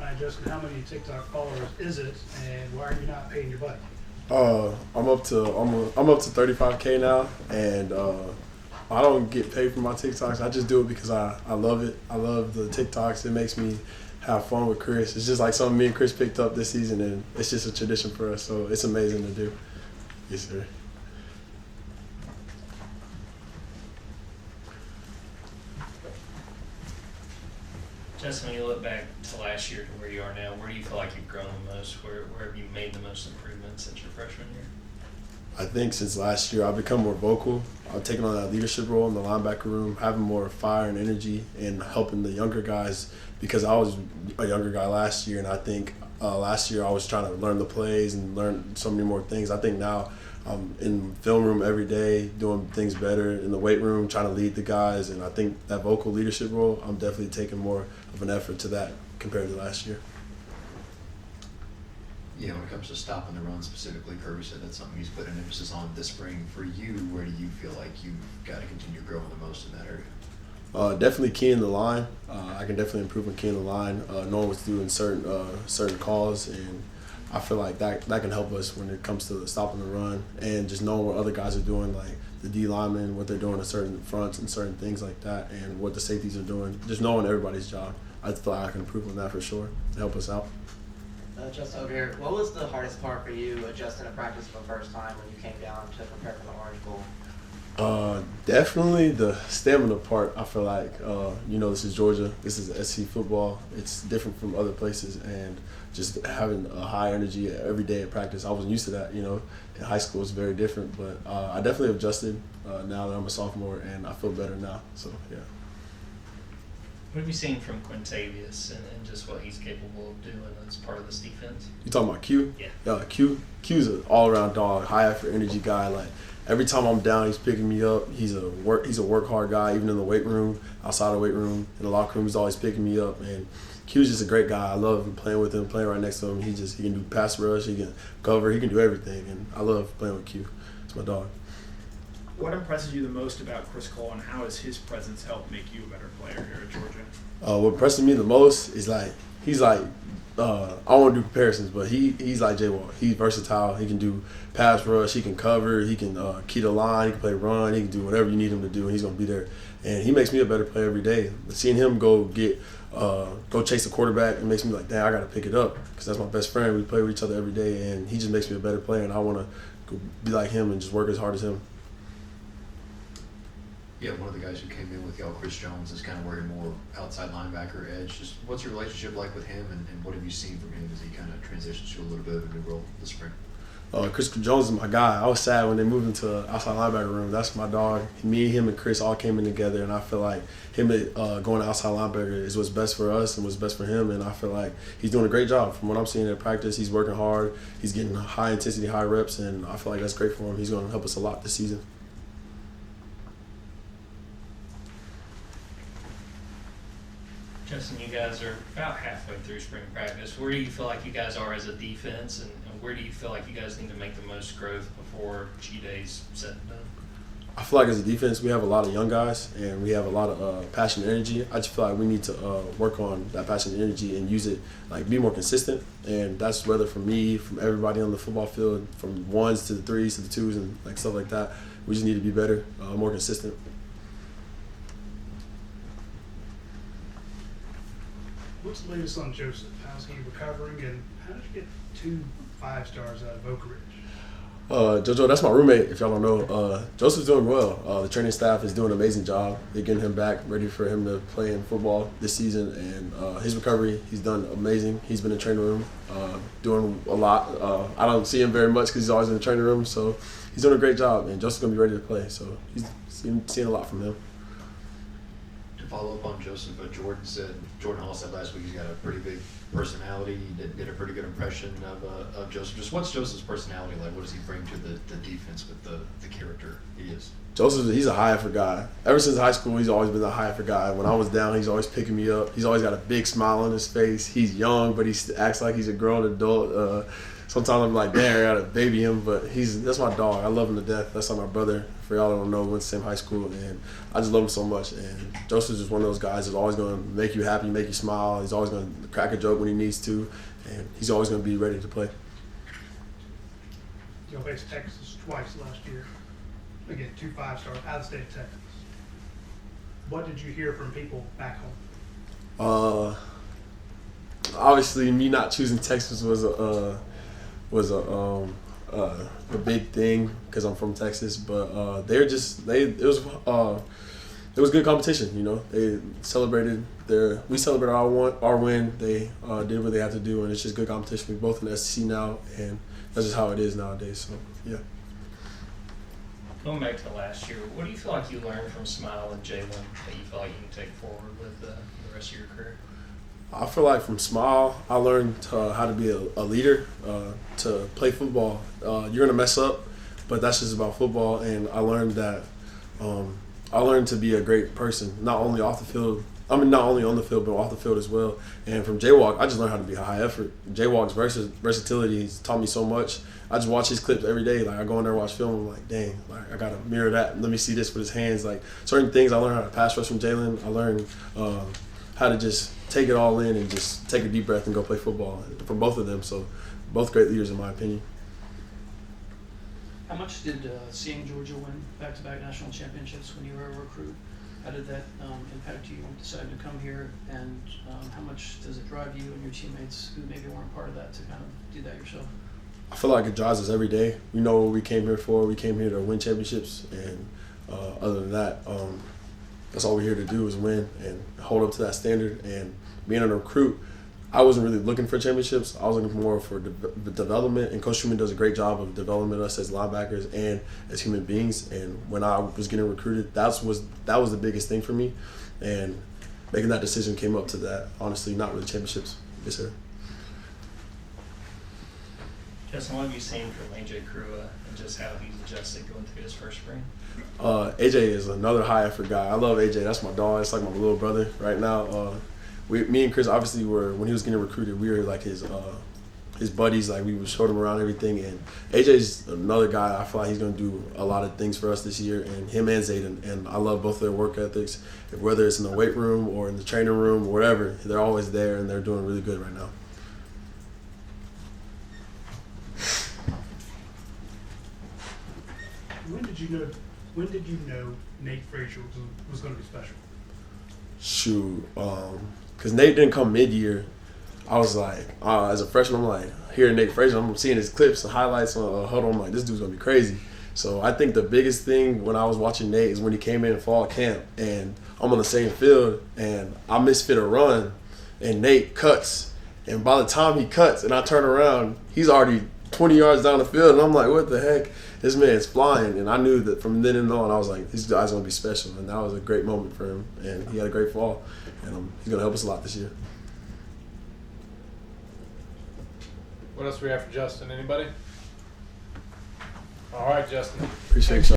tonight, Justin. How many TikTok followers is it, and why are you not paying your buddy? I'm up to 35K now, and I don't get paid for my TikToks. I just do it because I love it. I love the TikToks. It makes me have fun with Chris. It's just like something me and Chris picked up this season, and it's just a tradition for us. So it's amazing to do. Yes, sir. Justin, when you look back to last year to where you are now, where do you feel like you've grown the most? Where have you made the most improvements since your freshman year? I think since last year, I've become more vocal. I've taken on that leadership role in the linebacker room, having more fire and energy, and helping the younger guys, because I was a younger guy last year, and I think last year I was trying to learn the plays and learn so many more things. I think now I'm in film room every day, doing things better, in the weight room, trying to lead the guys, and I think that vocal leadership role, I'm definitely taking more of an effort to that compared to last year. Yeah, when it comes to stopping the run specifically, Kirby said that's something he's put an emphasis on this spring. For you, where do you feel like you've got to continue growing the most in that area? Definitely keying the line. I can definitely improve on keying the line, knowing what to do in certain calls, and I feel like that can help us when it comes to stopping the run and just knowing what other guys are doing, like the D linemen, what they're doing at certain fronts and certain things like that, and what the safeties are doing. Just knowing everybody's job. I feel like I can improve on that for sure to help us out. Justin, over here, what was the hardest part for you adjusting to practice for the first time when you came down to prepare for the Orange Bowl? Definitely the stamina part. I feel like, this is Georgia. This is SC football. It's different from other places, and just having a high energy every day at practice. I wasn't used to that, In high school, it's very different, but I definitely adjusted now that I'm a sophomore, and I feel better now. So, yeah. What have you seen from Quintavious and just what he's capable of doing as part of this defense? You talking about Q? Yeah. Q's an all-around dog, high effort, energy guy. Like every time I'm down, he's picking me up. He's a work hard guy, even in the weight room, outside the weight room, in the locker room. He's always picking me up, and Q's just a great guy. I love playing with him, playing right next to him. He can do pass rush, he can cover, he can do everything, and I love playing with Q. It's my dog. What impresses you the most about Chris Cole, and how has his presence helped make you a better player here at Georgia? What impresses me the most is he's I don't want to do comparisons, but he's like J Wall. He's versatile. He can do pass rush. He can cover. He can key the line. He can play run. He can do whatever you need him to do, and he's gonna be there. And he makes me a better player every day. Seeing him go chase the quarterback, it makes me like, damn, I gotta pick it up because that's my best friend. We play with each other every day, and he just makes me a better player. And I want to be like him and just work as hard as him. Yeah, one of the guys who came in with y'all, Chris Jones, is kind of wearing more outside linebacker edge. Just what's your relationship like with him, and what have you seen from him as he kind of transitions to a little bit of a new role this spring? Chris Jones is my guy. I was sad when they moved into outside linebacker room. That's my dog. Me, him, and Chris all came in together, and I feel like him going outside linebacker is what's best for us and what's best for him. And I feel like he's doing a great job. From what I'm seeing at practice, he's working hard. He's getting high intensity, high reps, and I feel like that's great for him. He's going to help us a lot this season. Justin, you guys are about halfway through spring practice. Where do you feel like you guys are as a defense, and where do you feel like you guys need to make the most growth before G-Day's set and done? I feel like as a defense, we have a lot of young guys, and we have a lot of passion and energy. I just feel like we need to work on that passion and energy and use it, be more consistent. And that's whether from me, from everybody on the football field, from ones to the threes to the twos and stuff like that. We just need to be better, more consistent. What's the latest on Joseph? How's he recovering, and how did you get 2 5-stars out of Oak Ridge? JoJo, that's my roommate, if y'all don't know. Joseph's doing well. The training staff is doing an amazing job. They're getting him back, ready for him to play in football this season. And his recovery, he's done amazing. He's been in the training room, doing a lot. I don't see him very much because he's always in the training room. So he's doing a great job, and Joseph's going to be ready to play. So he's seeing a lot from him. To follow up on Joseph, Jordan Hall said last week he's got a pretty big personality. He did a pretty good impression of Joseph. Just what's Joseph's personality like? What does he bring to the defense with the character he is? Joseph, he's a high effort guy. Ever since high school, he's always been a high effort guy. When I was down, he's always picking me up. He's always got a big smile on his face. He's young, but he acts like he's a grown adult. Sometimes I'm like, damn, I gotta baby him, but that's my dog. I love him to death. That's like my brother. For y'all that don't know, we went to the same high school, and I just love him so much. And Joseph's just one of those guys that's always gonna make you happy, make you smile. He's always gonna crack a joke when he needs to, and he's always gonna be ready to play. Y'all faced Texas twice last year. Again, 2 5-stars out of state of Texas. What did you hear from people back home? Obviously, me not choosing Texas was a big thing because I'm from Texas. But it was good competition. You know, we celebrated our win. They did what they had to do, and it's just good competition. We're both in the SEC now, and that's just how it is nowadays. So yeah. Going back to last year, what do you feel like you learned from Smile and Jalen that you feel like you can take forward with the rest of your career? I feel like from Smile, I learned how to be a leader, to play football. You're going to mess up, but that's just about football. And I learned that I learned to be a great person, not only off the field. I mean, not only on the field, but off the field as well. And from J-Walk, I just learned how to be a high effort. J-Walk's versatility has taught me so much. I just watch his clips every day. Like, I go in there and watch film. I'm like, dang, like I got to mirror that. Let me see this with his hands. Like, certain things I learned how to pass rush from Jalen. I learned how to just take it all in and just take a deep breath and go play football from both of them. So both great leaders in my opinion. How much did seeing Georgia win back-to-back national championships when you were a recruit, how did that impact you deciding to come here, and how much does it drive you and your teammates who maybe weren't part of that to kind of do that yourself? I feel like it drives us every day. We know what we came here for. We came here to win championships, and other than that, that's all we're here to do is win and hold up to that standard. And being a recruit, I wasn't really looking for championships. I was looking more for development, and Coach Truman does a great job of developing us as linebackers and as human beings. And when I was getting recruited, that was the biggest thing for me. And making that decision came up to that. Honestly, not really championships. Yes, sir. Justin, what have you seen from AJ Crua and just how he's adjusted going through his first spring? AJ is another high effort guy. I love AJ. That's my dog. It's like my little brother right now. Me and Chris obviously were, when he was getting recruited, we were like his buddies. Like, we showed him around everything. And AJ's another guy. I feel like he's going to do a lot of things for us this year. And him and Zayden. And I love both their work ethics. Whether it's in the weight room or in the training room or wherever, they're always there and they're doing really good right now. When did you know Nate Frazier was going to be special? Shoot, because Nate didn't come mid-year. I was like, as a freshman, I'm like, hearing Nate Frazier, I'm seeing his clips and highlights on Huddle. I'm like, this dude's going to be crazy. So I think the biggest thing when I was watching Nate is when he came in fall camp, and I'm on the same field, and I misfit a run, and Nate cuts. And by the time he cuts and I turn around, he's already 20 yards down the field, and I'm like, what the heck? This man's flying. And I knew that from then and on, I was like, this guy's going to be special. And that was a great moment for him. And he had a great fall. And he's going to help us a lot this year. What else do we have for Justin? Anybody? All right, Justin. Appreciate you.